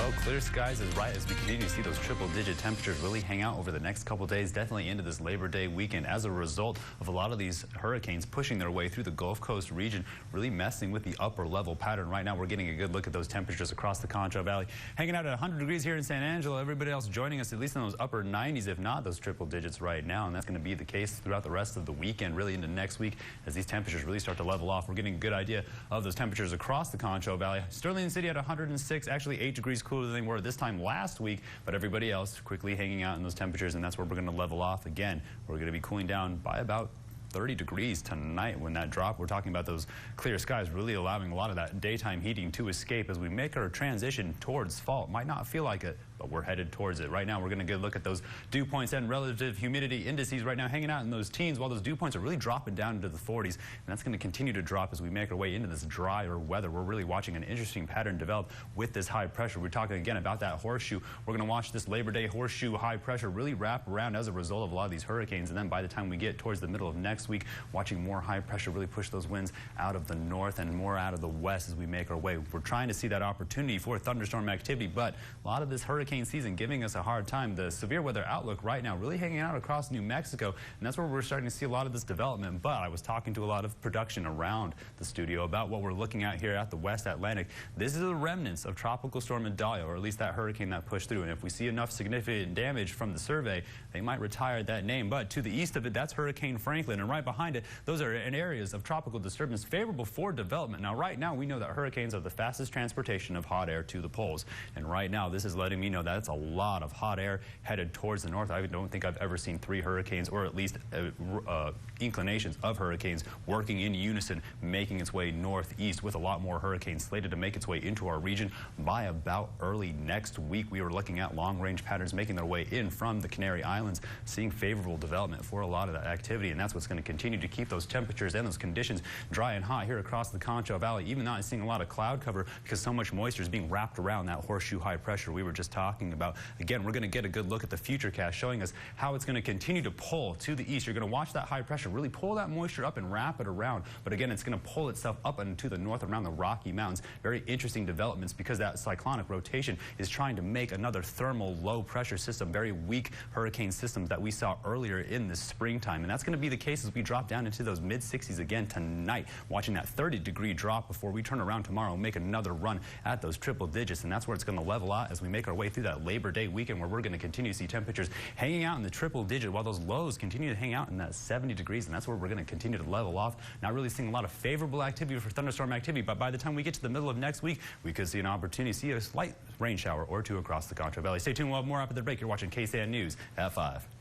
Well, clear skies is right as we continue to see those triple-digit temperatures really hang out over the next couple days, definitely into this Labor Day weekend as a result of a lot of these hurricanes pushing their way through the Gulf Coast region, really messing with the upper level pattern. Right now, we're getting a good look at those temperatures across the Concho Valley. Hanging out at 100 degrees here in San Angelo. Everybody else joining us at least in those upper 90s, if not those triple digits right now. And that's going to be the case throughout the rest of the weekend, really into next week as these temperatures really start to level off. We're getting a good idea of those temperatures across the Concho Valley. Sterling City at 106, actually 8 degrees cooler than they were this time last week, but everybody else quickly hanging out in those temperatures, and that's where we're going to level off again. We're going to be cooling down by about 30 degrees tonight when that drop. We're talking about those clear skies really allowing a lot of that daytime heating to escape as we make our transition towards fall. Might not feel like it, but we're headed towards it. Right now, we're going to get a look at those dew points and relative humidity indices right now hanging out in those teens, while those dew points are really dropping down into the 40s. And that's going to continue to drop as we make our way into this drier weather. We're really watching an interesting pattern develop with this high pressure. We're talking again about that horseshoe. We're going to watch this Labor Day horseshoe high pressure really wrap around as a result of a lot of these hurricanes. And then by the time we get towards the middle of next week, watching more high pressure really push those winds out of the north and more out of the west as we make our way. We're trying to see that opportunity for thunderstorm activity, but a lot of this hurricane season giving us a hard time. The severe weather outlook right now really hanging out across New Mexico, and that's where we're starting to see a lot of this development. But I was talking to a lot of production around the studio about what we're looking at here at the West Atlantic. This is the remnants of Tropical Storm Idalia, or at least that hurricane that pushed through. And if we see enough significant damage from the survey, they might retire that name. But to the east of it, that's Hurricane Franklin, and right behind it, those are in areas of tropical disturbance favorable for development. Now, right now, we know that hurricanes are the fastest transportation of hot air to the poles. And right now, this is letting me know that it's a lot of hot air headed towards the north. I don't think I've ever seen 3 hurricanes, or at least inclinations of hurricanes, working in unison, making its way northeast, with a lot more hurricanes slated to make its way into our region by about early next week. We were looking at long-range patterns making their way in from the Canary Islands, seeing favorable development for a lot of that activity, and that's what's going to continue to keep those temperatures and those conditions dry and hot here across the Concho Valley, even not seeing a lot of cloud cover because so much moisture is being wrapped around that horseshoe high pressure we were just talking about. Again, we're going to get a good look at the future cast showing us how it's going to continue to pull to the east. You're going to watch that high pressure really pull that moisture up and wrap it around, but again, it's going to pull itself up into the north around the Rocky Mountains. Very interesting developments because that cyclonic rotation is trying to make another thermal low pressure system, very weak hurricane systems that we saw earlier in the springtime, and that's going to be the case as we drop down into those mid-60s again tonight, watching that 30-degree drop before we turn around tomorrow and make another run at those triple digits. And that's where it's going to level out as we make our way through that Labor Day weekend, where we're going to continue to see temperatures hanging out in the triple digit while those lows continue to hang out in that 70 degrees. And that's where we're going to continue to level off. Not really seeing a lot of favorable activity for thunderstorm activity, but by the time we get to the middle of next week, we could see an opportunity to see a slight rain shower or 2 across the Concho Valley. Stay tuned. We'll have more after the break. You're watching KSAN News at 5.